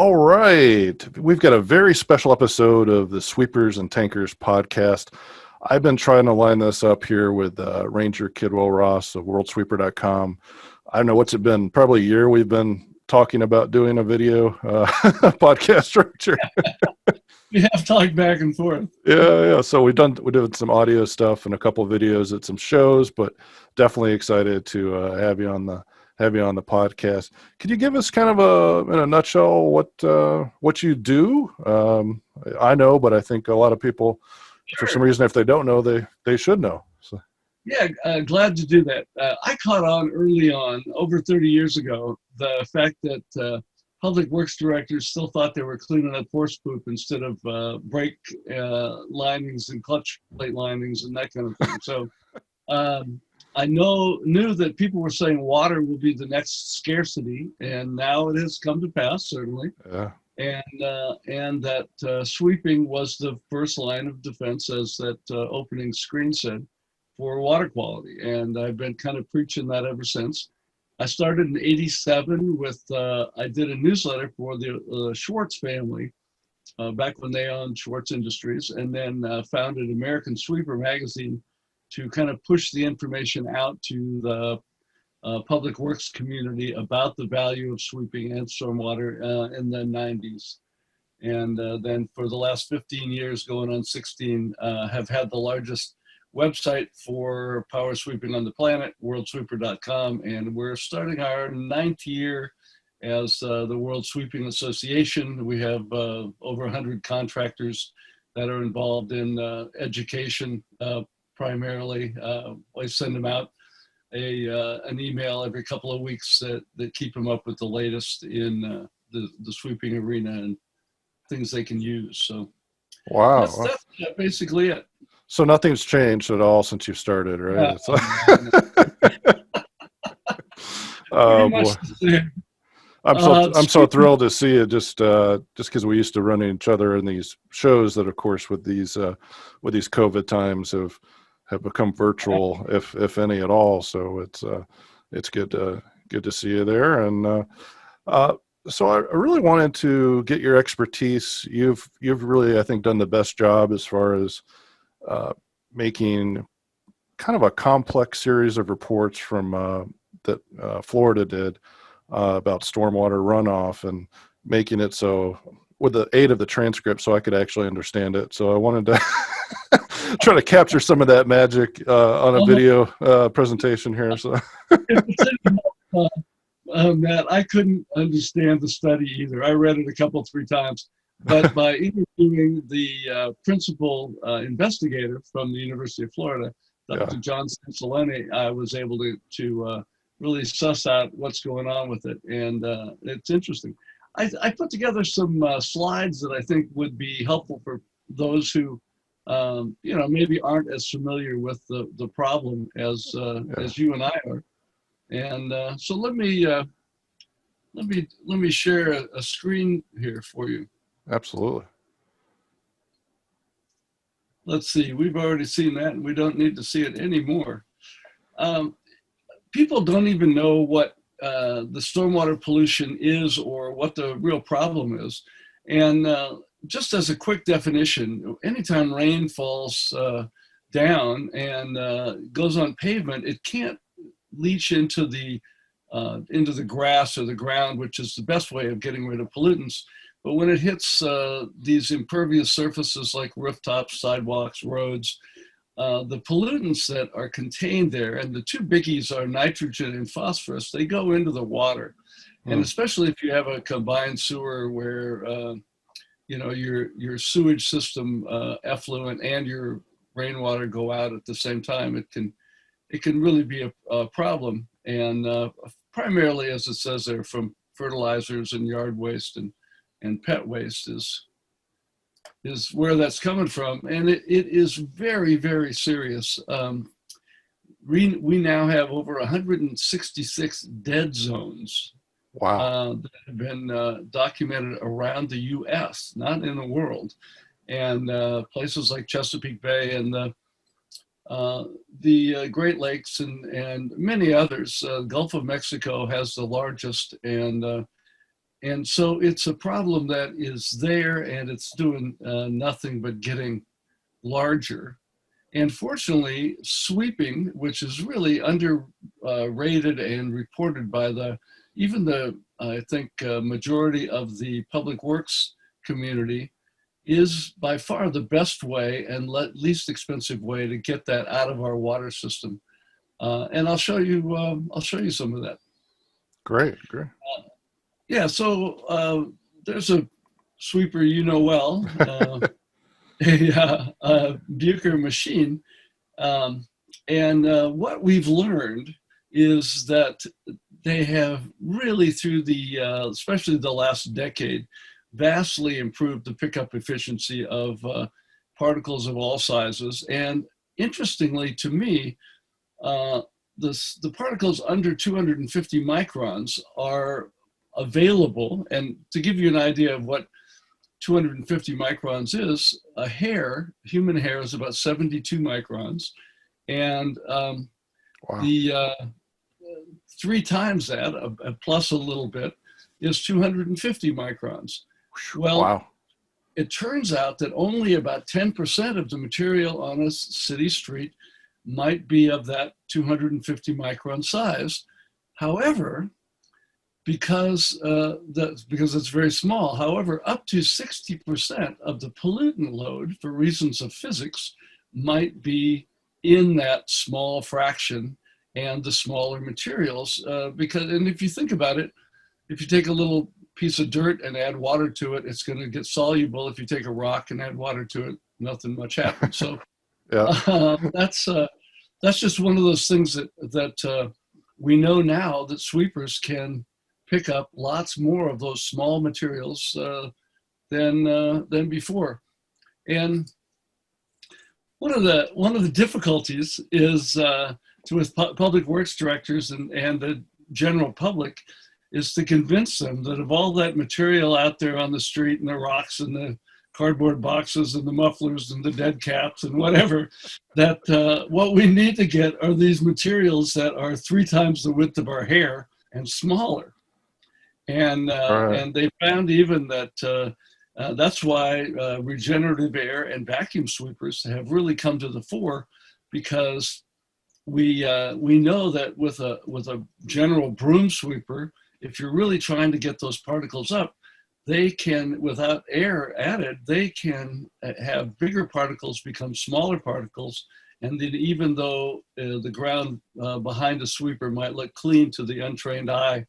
All right. We've got a very special episode of the Sweepers and Tankers podcast. I've been trying to line this up here with Ranger Kidwell-Ross of worldsweeper.com. I don't know, what's it been? Probably a year we've been talking about doing a video podcast structure. We have talked back and forth. Yeah. So we did some audio stuff and a couple of videos at some shows, but definitely excited to have you on the podcast. Could you give us kind of in a nutshell, what you do? I know, but I think a lot of people, Sure. for some reason, if they don't know, they should know. So. Yeah, glad to do that. I caught on early on, over 30 years ago, the fact that public works directors still thought they were cleaning up horse poop instead of brake linings and clutch plate linings and that kind of thing. So I knew that people were saying water will be the next scarcity, and now it has come to pass, certainly. Yeah. And that sweeping was the first line of defense, as that opening screen said, for water quality. And I've been kind of preaching that ever since. I started in '87 with, I did a newsletter for the Schwartz family back when they owned Schwartz Industries, and then founded American Sweeper magazine to kind of push the information out to the public works community about the value of sweeping and stormwater in the '90s. And then for the last 15 years, going on 16, have had the largest website for power sweeping on the planet, worldsweeper.com. And we're starting our 9th year as the World Sweeping Association. We have over 100 contractors that are involved in education primarily. I send them out an email every couple of weeks that keep them up with the latest in the sweeping arena and things they can use. So Wow. That's basically it. So nothing's changed at all since you started, right? Boy. I'm so thrilled to see it just because we used to run into each other in these shows that, of course, with these COVID times have become virtual, if any at all. So it's good to see you there. And so I really wanted to get your expertise. You've really, I think, done the best job as far as making kind of a complex series of reports from that Florida did about stormwater runoff, and making it so with the aid of the transcript so I could actually understand it. So I wanted to try to capture some of that magic on a video presentation here. So Matt, I couldn't understand the study either. I read it a couple, 3 times. But by interviewing the principal investigator from the University of Florida, Dr. John Sansaleni, I was able to really suss out what's going on with it. And it's interesting. I put together some slides that I think would be helpful for those who, maybe aren't as familiar with the problem as you and I are. And so let me share a screen here for you. Absolutely. Let's see, we've already seen that and we don't need to see it anymore. People don't even know what the stormwater pollution is or what the real problem is. And just as a quick definition, anytime rain falls down and goes on pavement, it can't leach into the grass or the ground, which is the best way of getting rid of pollutants. But when it hits these impervious surfaces like rooftops, sidewalks, roads, the pollutants that are contained there, and the 2 biggies are nitrogen and phosphorus, they go into the water. And especially if you have a combined sewer where your sewage system, effluent, and your rainwater go out at the same time, it can really be a problem. And primarily, as it says there, from fertilizers and yard waste and pet waste is where that's coming from. And it is very, very serious. We now have over 166 dead zones. Wow. That have been documented around the U.S., not in the world. And places like Chesapeake Bay and the Great Lakes and many others. Gulf of Mexico has the largest, and And so it's a problem that is there, and it's doing nothing but getting larger. And fortunately, sweeping, which is really underrated and reported by even the, I think, majority of the public works community, is by far the best way and least expensive way to get that out of our water system. And I'll show you some of that. Great, great. Yeah, so there's a sweeper you know well, a Bucher machine. And what we've learned is that they have really, through especially the last decade, vastly improved the pickup efficiency of particles of all sizes. And interestingly to me, the particles under 250 microns are available. And to give you an idea of what 250 microns is, human hair is about 72 microns. And Wow. the 3 times that, plus a little bit, is 250 microns. Well, wow. It turns out that only about 10% of the material on a city street might be of that 250 micron size. However, because it's very small, however, up to 60% of the pollutant load, for reasons of physics, might be in that small fraction and the smaller materials. And if you think about it, if you take a little piece of dirt and add water to it, it's going to get soluble. If you take a rock and add water to it, nothing much happens. So Yeah. That's just one of those things that we know now, that sweepers can pick up lots more of those small materials than before. And one of the difficulties is with public works directors and the general public is to convince them that of all that material out there on the street, and the rocks and the cardboard boxes and the mufflers and the dead caps and whatever, that what we need to get are these materials that are 3 times the width of our hair and smaller. And and they found even that that's why regenerative air and vacuum sweepers have really come to the fore, because we know that with a general broom sweeper, if you're really trying to get those particles up, they can, without air added, they can have bigger particles become smaller particles. And then even though the ground behind a sweeper might look clean to the untrained eye,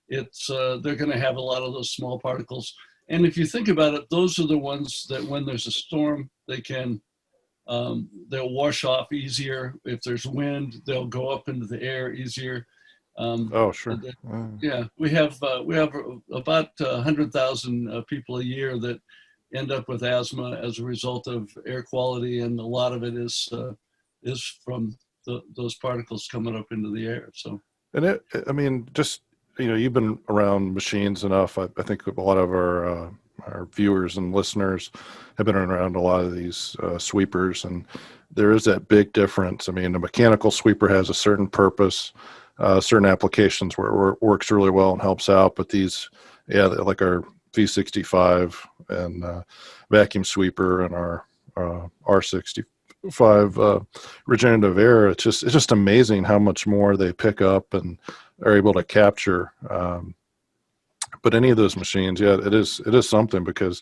they're going to have a lot of those small particles. And if you think about it, those are the ones that when there's a storm, they'll wash off easier. If there's wind, they'll go up into the air easier. Oh, sure. Yeah, we have about 100,000 people a year that end up with asthma as a result of air quality, and a lot of it is from those particles coming up into the air. So, and just you've been around machines enough. I think a lot of our viewers and listeners have been around a lot of these sweepers, and there is that big difference. I mean, the mechanical sweeper has a certain purpose. Certain applications where it works really well and helps out, but these, like our V65 and vacuum sweeper and our R65 regenerative air, it's just amazing how much more they pick up and are able to capture. But any of those machines, it is something, because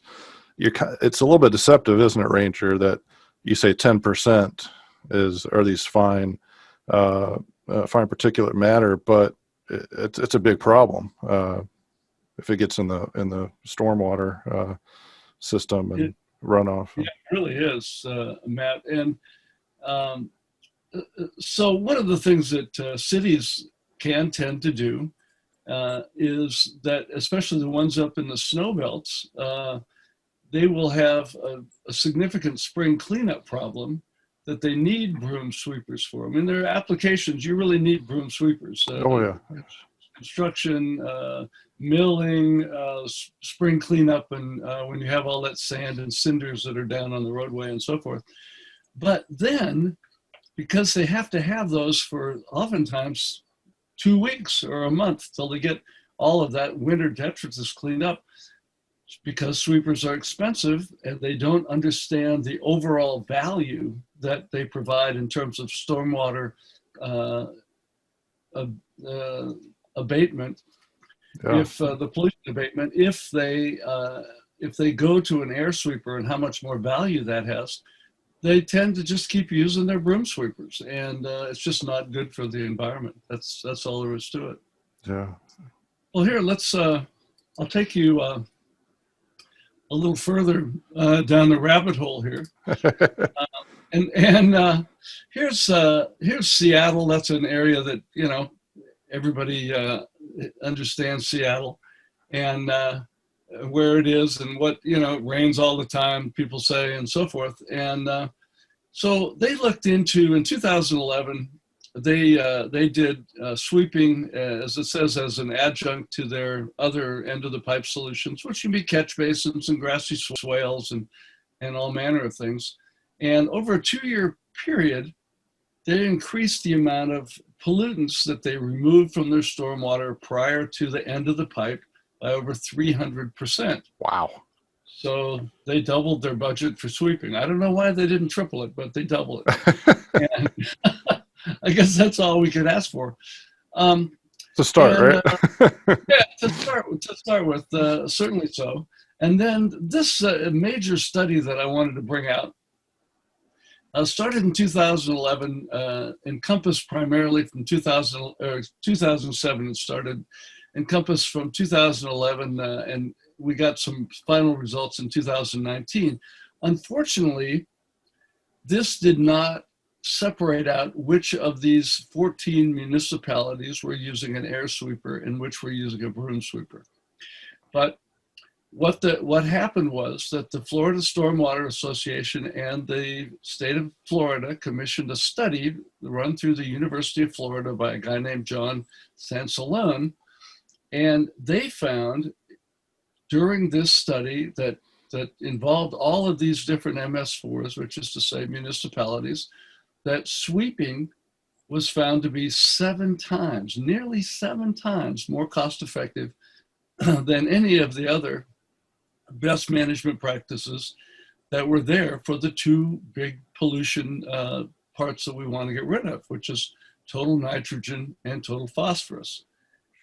it's a little bit deceptive, isn't it, Ranger, that you say 10% are these fine particulate matter, but it's a big problem if it gets in the stormwater system and runoff. Yeah, it really is, Matt. And so one of the things that cities can tend to do is that, especially the ones up in the snow belts, they will have a significant spring cleanup problem that they need broom sweepers for. I mean, there are applications you really need broom sweepers. Construction, milling, spring cleanup, and when you have all that sand and cinders that are down on the roadway and so forth. But then, because they have to have those for oftentimes 2 weeks or a month till they get all of that winter detritus is cleaned up, because sweepers are expensive and they don't understand the overall value that they provide in terms of stormwater abatement. Yeah. If the pollution abatement, if they go to an air sweeper and how much more value that has, they tend to just keep using their broom sweepers, and it's just not good for the environment. That's all there is to it. Yeah. Well, here, I'll take you a little further down the rabbit hole here. And here's Seattle. That's an area that, you know, everybody understands Seattle, and where it is, and what, you know, it rains all the time, people say, and so forth. And so they looked into, in 2011, they did sweeping, as it says, as an adjunct to their other end of the pipe solutions, which can be catch basins and grassy swales and all manner of things. And over a 2-year period, they increased the amount of pollutants that they removed from their stormwater prior to the end of the pipe by over 300%. Wow. So they doubled their budget for sweeping. I don't know why they didn't triple it, but they doubled it. And I guess that's all we could ask for. To start, right? Yeah, to start with, certainly so. And then this major study that I wanted to bring out started in 2011, encompassed primarily from 2007. It started, encompassed from 2011, and we got some final results in 2019. Unfortunately, this did not separate out which of these 14 municipalities were using an air sweeper and which were using a broom sweeper. But what happened was that the Florida Stormwater Association and the state of Florida commissioned a study run through the University of Florida by a guy named John Sansalone, and they found during this study that involved all of these different MS4s, which is to say municipalities, that sweeping was found to be nearly seven times more cost effective than any of the other best management practices that were there for the two big pollution parts that we want to get rid of, which is total nitrogen and total phosphorus.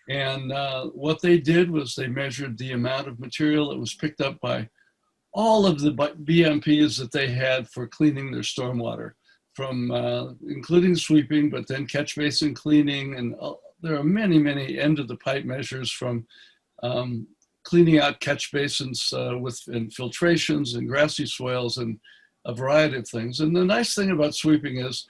And what they did was they measured the amount of material that was picked up by all of the BMPs that they had for cleaning their stormwater, from including sweeping, but then catch basin cleaning. And there are many, many end of the pipe measures, from cleaning out catch basins with infiltrations and grassy swales and a variety of things. And the nice thing about sweeping is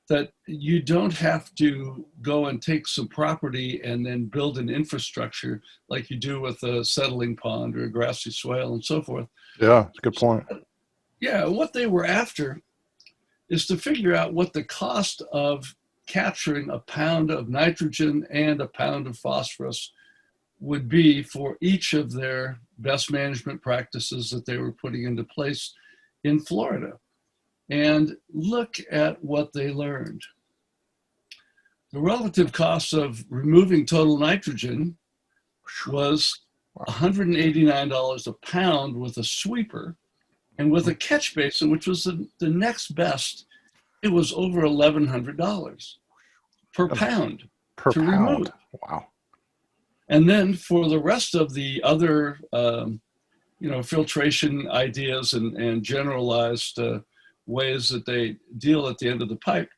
that you don't have to go and take some property and then build an infrastructure like you do with a settling pond or a grassy swale and so forth. Yeah, that's a good point. Yeah, what they were after is to figure out what the cost of capturing a pound of nitrogen and a pound of phosphorus would be for each of their best management practices that they were putting into place in Florida. And look at what they learned. The relative cost of removing total nitrogen was $189 a pound with a sweeper, and with a catch basin, which was the next best, it was over $1,100 per pound to remove. Wow. And then for the rest of the other, filtration ideas and generalized ways that they deal at the end of the pipe,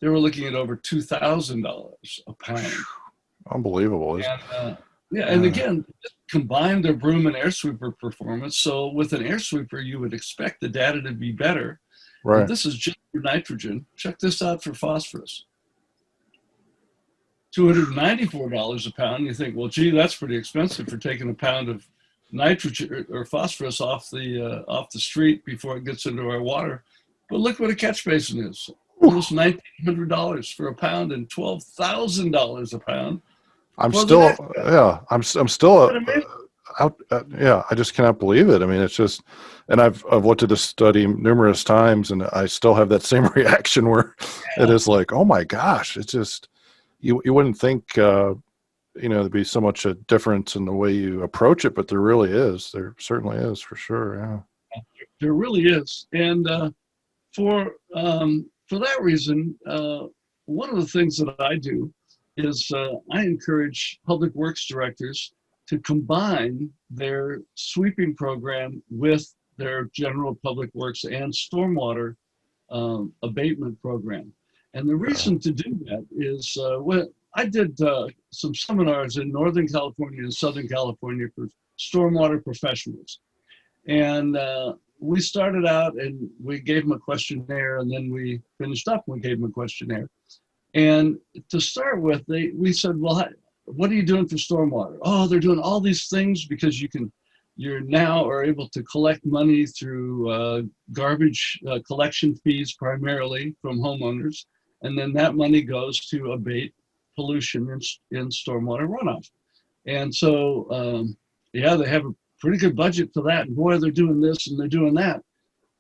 they were looking at over $2,000 a pound. Unbelievable. And again, combine their broom and air sweeper performance. So with an air sweeper, you would expect the data to be better. Right. And this is just for nitrogen. Check this out for phosphorus. $294 a pound. You think, well, gee, that's pretty expensive for taking a pound of nitrogen or phosphorus off the street before it gets into our water. But look what a catch basin is. Almost $1,900 for a pound and $12,000 a pound. I'm still out. I just cannot believe it. I mean, it's just, and I've looked at this study numerous times, and I still have that same reaction where it is like, oh my gosh, it's just, you wouldn't think there'd be so much a difference in the way you approach it, but there really is. There certainly is, for sure. Yeah. There really is. And for that reason, one of the things that I do is I encourage public works directors to combine their sweeping program with their general public works and stormwater abatement program. And the reason to do that is when I did some seminars in Northern California and Southern California for stormwater professionals. And we started out and we gave them a questionnaire, and then we finished up and we gave them a questionnaire. And to start with, we said, well, what are you doing for stormwater? Oh, they're doing all these things because you're now are able to collect money through garbage collection fees primarily from homeowners. And then that money goes to abate pollution in stormwater runoff. And so, yeah, they have a pretty good budget for that. And boy, they're doing this and they're doing that.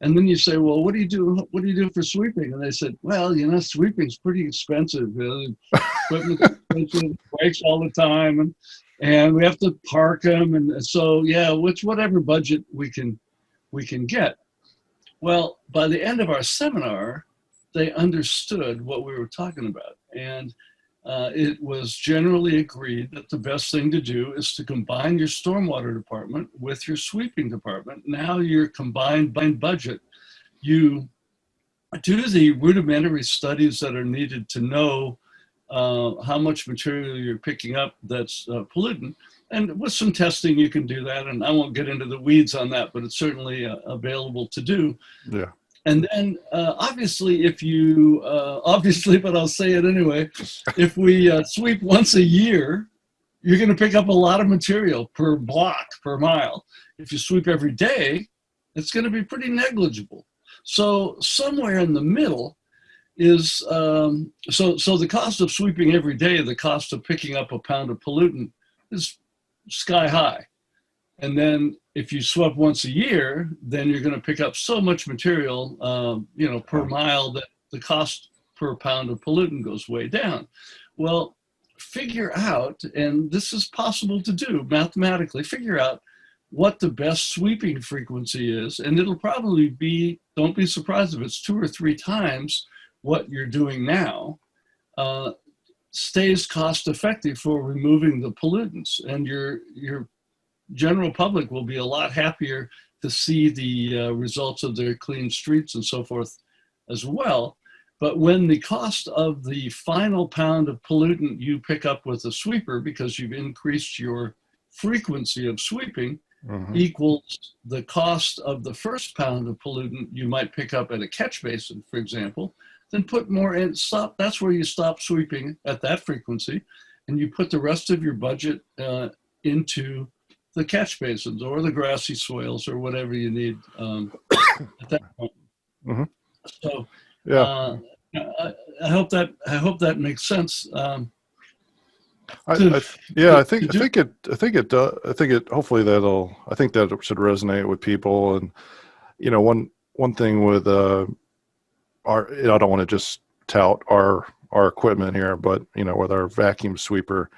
And then you say, well, what do you do for sweeping? And they said, well, sweeping's pretty expensive. Equipment's expensive, breaks all the time, and we have to park them. And so, yeah, whatever budget we can get. Well, by the end of our seminar, they understood what we were talking about. And it was generally agreed that the best thing to do is to combine your stormwater department with your sweeping department. Now your combined budget, you do the rudimentary studies that are needed to know how much material you're picking up that's pollutant. And with some testing, you can do that. And I won't get into the weeds on that, but it's certainly available to do. Yeah. And then obviously, but I'll say it anyway, if we sweep once a year, you're going to pick up a lot of material per block, per mile. If you sweep every day, it's going to be pretty negligible. So somewhere in the middle is, so the cost of sweeping every day, the cost of picking up a pound of pollutant is sky high. And then if you sweep once a year, then you're going to pick up so much material, per mile that the cost per pound of pollutant goes way down. Well, figure out, and this is possible to do mathematically, figure out what the best sweeping frequency is. And it'll probably be, don't be surprised if it's 2 or 3 times what you're doing now, stays cost effective for removing the pollutants. And your general public will be a lot happier to see the results of their clean streets and so forth as well. But when the cost of the final pound of pollutant you pick up with a sweeper, because you've increased your frequency of sweeping, equals the cost of the first pound of pollutant you might pick up at a catch basin, for example, then put more in, that's where you stop sweeping at that frequency, and you put the rest of your budget into the catch basins or the grassy soils or whatever you need at that point. So yeah, I hope that makes sense. I think it hopefully I think that should resonate with people. And one thing with I don't want to just tout our equipment here, but with our vacuum sweeper,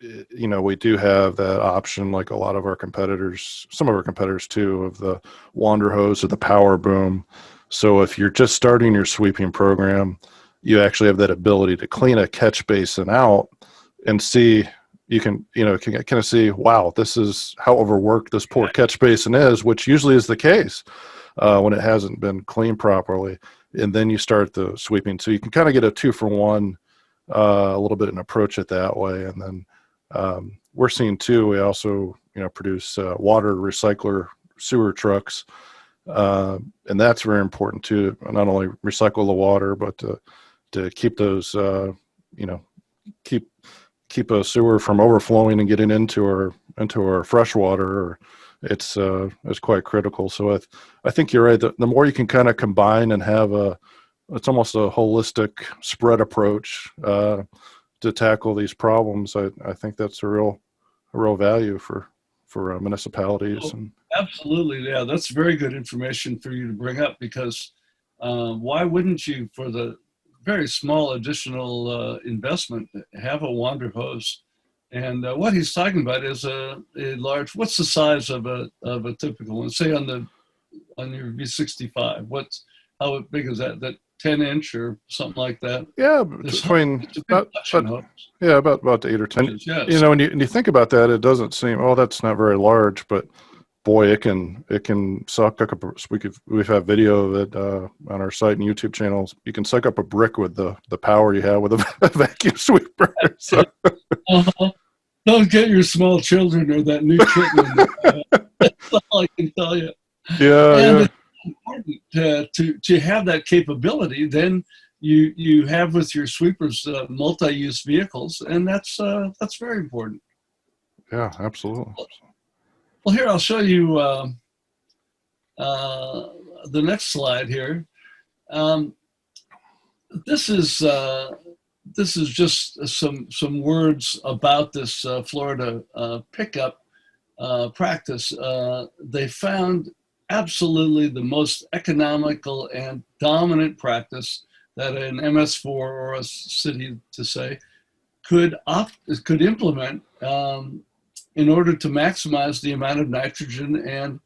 we do have that option, like a lot of our competitors, some of our competitors too, of the wander hose or the power boom. So if you're just starting your sweeping program, you actually have that ability to clean a catch basin out and see, you can kind of see, wow, this is how overworked this poor catch basin is, which usually is the case when it hasn't been cleaned properly. And then you start the sweeping. So you can kind of get a 2-for-1, a little bit and approach it that way. And then we're seeing too, we also, produce water recycler sewer trucks. And that's very important too, not only recycle the water, but to keep those, keep a sewer from overflowing and getting into our fresh water. It's quite critical. So I think you're right. The more you can kind of combine and have it's almost a holistic spread approach to tackle these problems. I think that's a real value for municipalities. Absolutely. Yeah, that's very good information for you to bring up, because why wouldn't you, for the very small additional investment, have a wander hose. And what he's talking about is a large. What's the size of a typical one? Say on your V65. How big is that? That 10-inch or something like that? Yeah, This between it's a big suction hose. yeah, about 8 or 10. Yes. You know, when you think about that, it doesn't seem, oh, that's not very large, but boy, it can suck up. We've had video of it on our site and YouTube channels. You can suck up a brick with the power you have with a vacuum sweeper. So. Don't get your small children or that new kitten. That's all I can tell you. Yeah, and yeah. it's important to have that capability. Then you have with your sweepers multi-use vehicles, and that's very important. Yeah, absolutely. Well, here I'll show you the next slide here. This is just some words about this Florida pickup practice. They found absolutely the most economical and dominant practice that an MS4 or a city, to say, could implement in order to maximize the amount of nitrogen and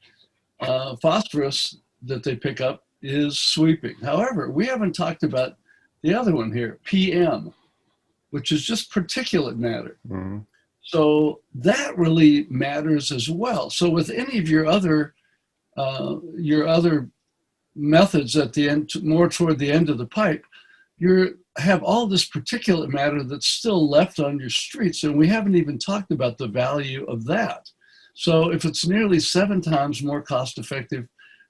phosphorus that they pick up is sweeping. However, we haven't talked about the other one here, PM, which is just particulate matter. Mm-hmm. So that really matters as well. So with any of your other methods at the end, more toward the end of the pipe, you have all this particulate matter that's still left on your streets, and we haven't even talked about the value of that. So if it's nearly 7 times more cost effective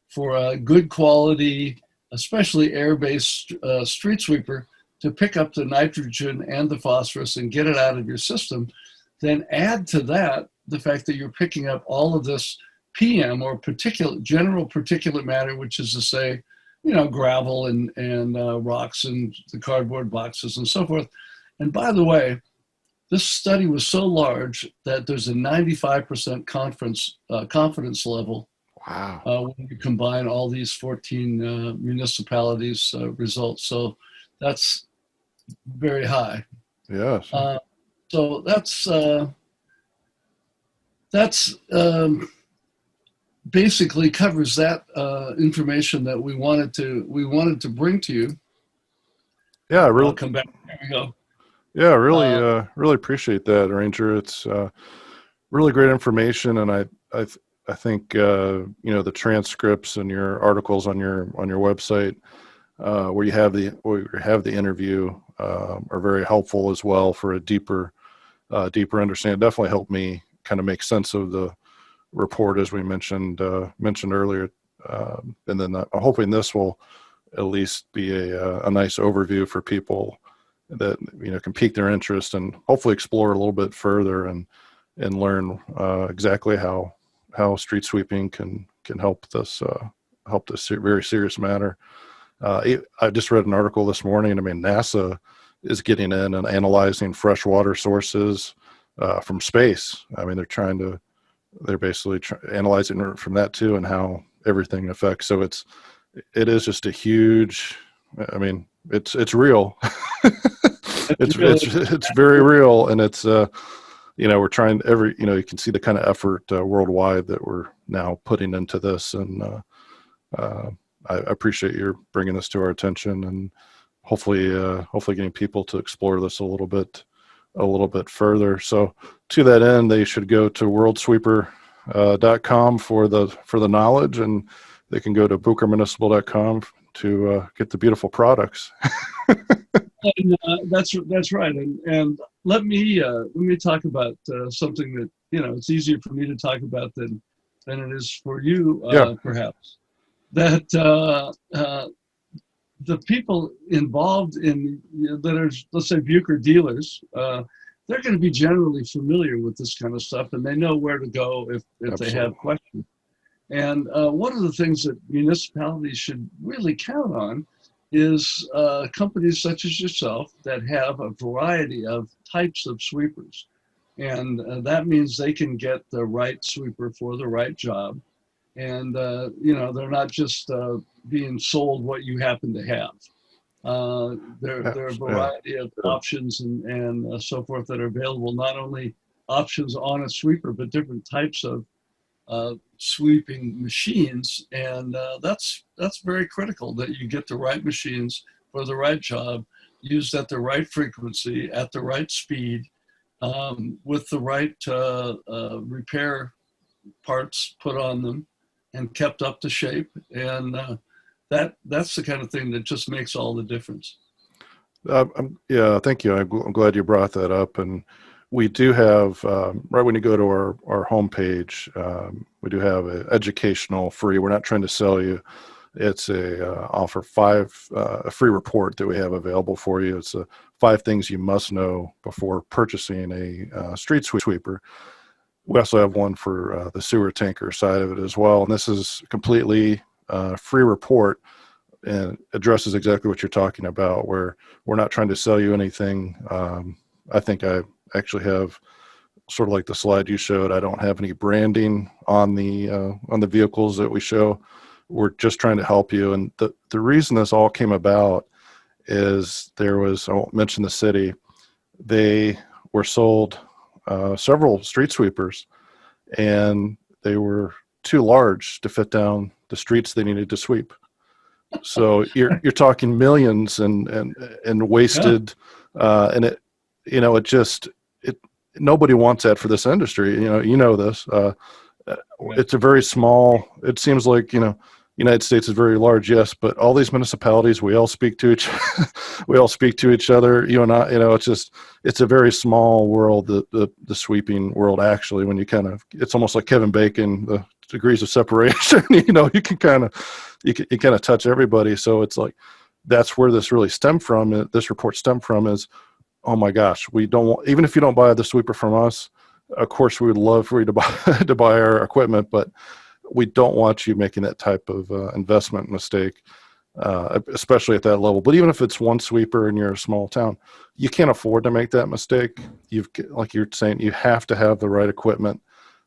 for a good quality, especially air-based street sweeper, to pick up the nitrogen and the phosphorus and get it out of your system, then add to that the fact that you're picking up all of this PM, or general particulate matter, which is to say, gravel and rocks and the cardboard boxes and so forth. And by the way, this study was so large that there's a 95% confidence level. Wow. When you combine all these 14 municipalities' results. So that's very high. Yes. So that's basically covers that information that we wanted to bring to you. Yeah, really. I'll come back. There we go. Yeah, really appreciate that, Ranger. It's really great information, and I think the transcripts and your articles on your website where you have the interview are very helpful as well for a deeper understanding. Definitely helped me kind of make sense of the report, as we mentioned earlier, and then I'm hoping this will at least be a nice overview for people that can pique their interest and hopefully explore a little bit further and learn exactly how street sweeping can help this very serious matter. I just read an article this morning. I mean, NASA is getting in and analyzing freshwater sources from space. I mean, they're basically analyzing from that too, and how everything affects. So it is just a huge. I mean, it's real. it's very real, and it's we're trying you can see the kind of effort worldwide that we're now putting into this, and I appreciate your bringing this to our attention, and hopefully getting people to explore this a little bit further. So to that end, they should go to worldsweeper.com for the knowledge, and they can go to buchermunicipal.com to get the beautiful products. And, that's right. And let me talk about something that it's easier for me to talk about than it is for you, perhaps. That the people involved in that are, let's say, Bucher dealers, they're going to be generally familiar with this kind of stuff, and they know where to go if they have questions. And one of the things that municipalities should really count on is companies such as yourself that have a variety of types of sweepers. And that means they can get the right sweeper for the right job. And, they're not just being sold what you happen to have. There are a variety of options and so forth that are available, not only options on a sweeper, but different types of sweeping machines. And that's very critical, that you get the right machines for the right job, used at the right frequency, at the right speed, with the right repair parts put on them and kept up to shape. And that's the kind of thing that just makes all the difference. Yeah, thank you. I'm glad you brought that up. And we do have, right when you go to our homepage, we do have an educational free. We're not trying to sell you. It's offer a free report that we have available for you. It's 5 things you must know before purchasing a street sweeper. We also have one for the sewer tanker side of it as well. And this is completely free report, and addresses exactly what you're talking about, where we're not trying to sell you anything. I think I actually have, sort of like the slide you showed, I don't have any branding on the vehicles that we show. We're just trying to help you. And the reason this all came about is I won't mention the city, they were sold several street sweepers, and they were too large to fit down the streets they needed to sweep. So you're talking millions and wasted, and nobody wants that for this industry. You know this. It's a very small. It seems like United States is very large, yes, but all these municipalities, we all speak to each other. You and I, it's a very small world. The sweeping world, actually, when it's almost like Kevin Bacon, the degrees of separation. You can kind of touch everybody. So it's like, that's where this really stemmed from. This report stemmed from is, oh my gosh, we don't want, even if you don't buy the sweeper from us, of course we would love for you to buy our equipment, but we don't want you making that type of investment mistake, especially at that level. But even if it's one sweeper and you're a small town, you can't afford to make that mistake. Like you're saying, you have to have the right equipment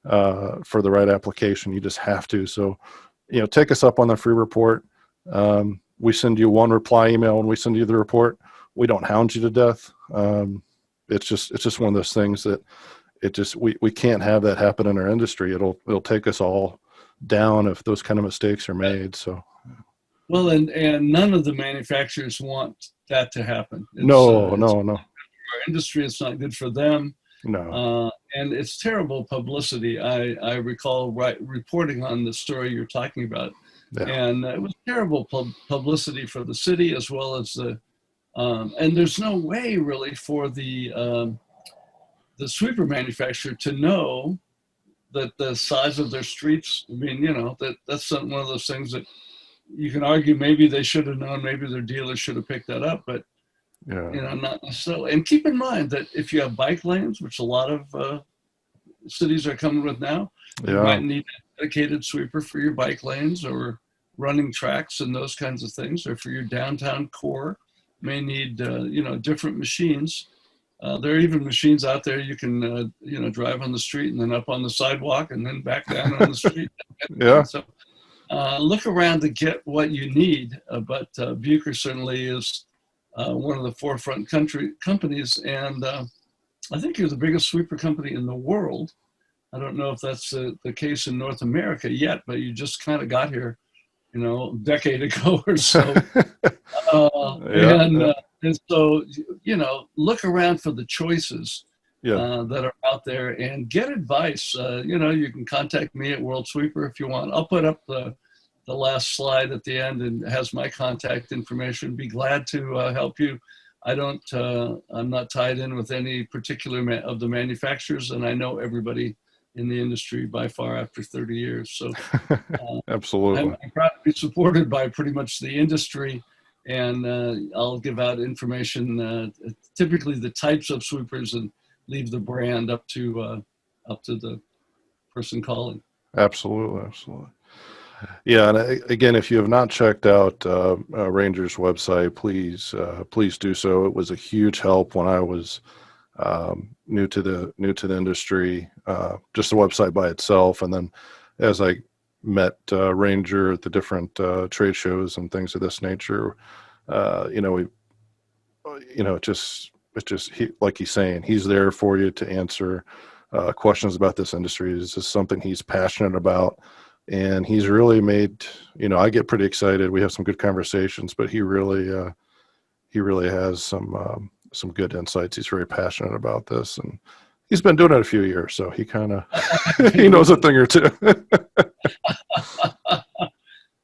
for the right application. You just have to. So, take us up on the free report. We send you one reply email when we send you the report. We don't hound you to death. It's just one of those things that we can't have that happen in our industry. It'll take us all down if those kind of mistakes are made. So, well, and none of the manufacturers want that to happen. No. Our industry, it's not good for them. No. And it's terrible publicity. I recall reporting on the story you're talking about, and it was terrible publicity for the city as well as and there's no way really for the sweeper manufacturer to know that the size of their streets. I mean, that's one of those things that you can argue maybe they should have known, maybe their dealers should have picked that up, but not necessarily. And keep in mind that if you have bike lanes, which a lot of cities are coming with now, you might need a dedicated sweeper for your bike lanes or running tracks and those kinds of things, or for your downtown core, may need different machines. There are even machines out there you can drive on the street and then up on the sidewalk and then back down on the street. So look around to get what you need. But Bucher certainly is one of the forefront companies, and I think you're the biggest sweeper company in the world. I don't know if that's the case in North America yet, but you just kind of got here, a decade ago or so. And so, look around for the choices that are out there and get advice. You can contact me at World Sweeper if you want. I'll put up the last slide at the end, and it has my contact information. Be glad to help you. I'm not tied in with any particular of the manufacturers, and I know everybody in the industry by far after 30 years. So absolutely. I'm proud to be supported by pretty much the industry. And I'll give out information, typically the types of sweepers, and leave the brand up to the person calling. Absolutely. Yeah, and again, if you have not checked out Ranger's website, please do so. It was a huge help when I was new to the industry. Just the website by itself, and then as I met Ranger at the different trade shows and things of this nature, you know, it's just like he's saying, he's there for you to answer questions about this industry. This is something he's passionate about, and he's really made, I get pretty excited. We have some good conversations, but he really has some good insights. He's very passionate about this, and he's been doing it a few years, so he kind of he knows a thing or two.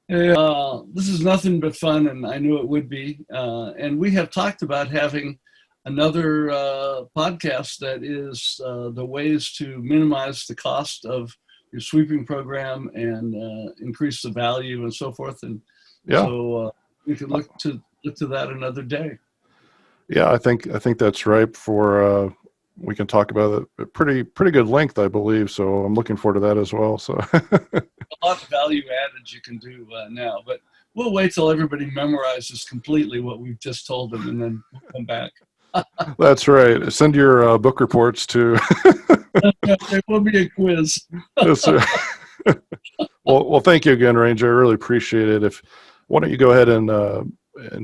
This is nothing but fun, and I knew it would be. And we have talked about having another podcast that is the ways to minimize the cost of your sweeping program and increase the value and so forth. And so we could look to that another day. Yeah, I think that's ripe for. We can talk about it at pretty good length, I believe. So I'm looking forward to that as well. So a lot of value added you can do now, but we'll wait till everybody memorizes completely what we've just told them, and then we'll come back. That's right. Send your book reports to. There will be a quiz. Yes, sir. Well, thank you again, Ranger. I really appreciate it. Why don't you go ahead and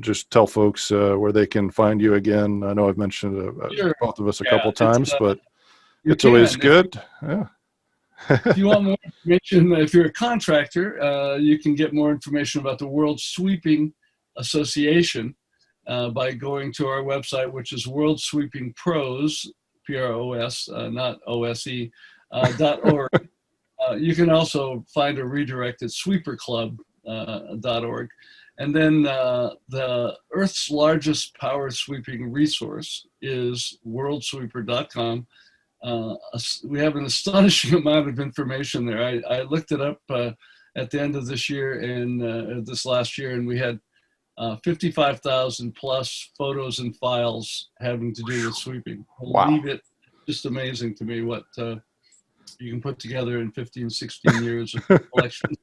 just tell folks where they can find you again. I know I've mentioned Sure. both of us a couple times, but it's can. always good. Yeah. If you want more information, if you're a contractor, you can get more information about the World Sweeping Association by going to our website, which is World Sweeping Pros, P-R-O-S, not O-S-E, .org. You can also find a redirect at sweeperclub.org. And then the Earth's largest power sweeping resource is worldsweeper.com. We have an astonishing amount of information there. I looked it up at the end of this year and this last year, and we had 55,000 plus photos and files having to do with sweeping. Believe it, just amazing to me what you can put together in 15, 16 years of collection.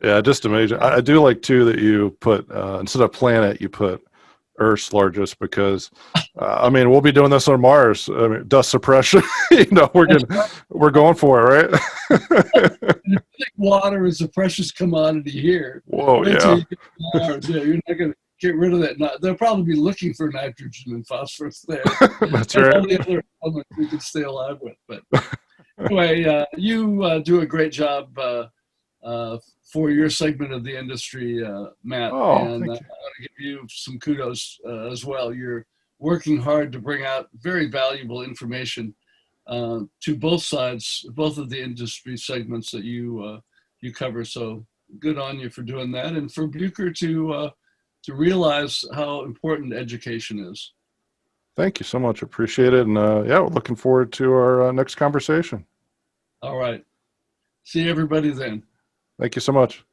Yeah, just amazing. I do like too that you put instead of planet, you put Earth's largest, because we'll be doing this on Mars. Dust suppression. We're going for it, right? You think water is a precious commodity here. Whoa, yeah. You're not going to get rid of that. They'll probably be looking for nitrogen and phosphorus there. That's and right. all the other elements we can stay alive with. But anyway, you do a great job for your segment of the industry, Matt. And I want to give you some kudos as well. You're working hard to bring out very valuable information to both sides, both of the industry segments that you cover. So good on you for doing that, and for Bucher to realize how important education is. Thank you so much. Appreciate it. And we're looking forward to our next conversation. All right. See everybody then. Thank you so much.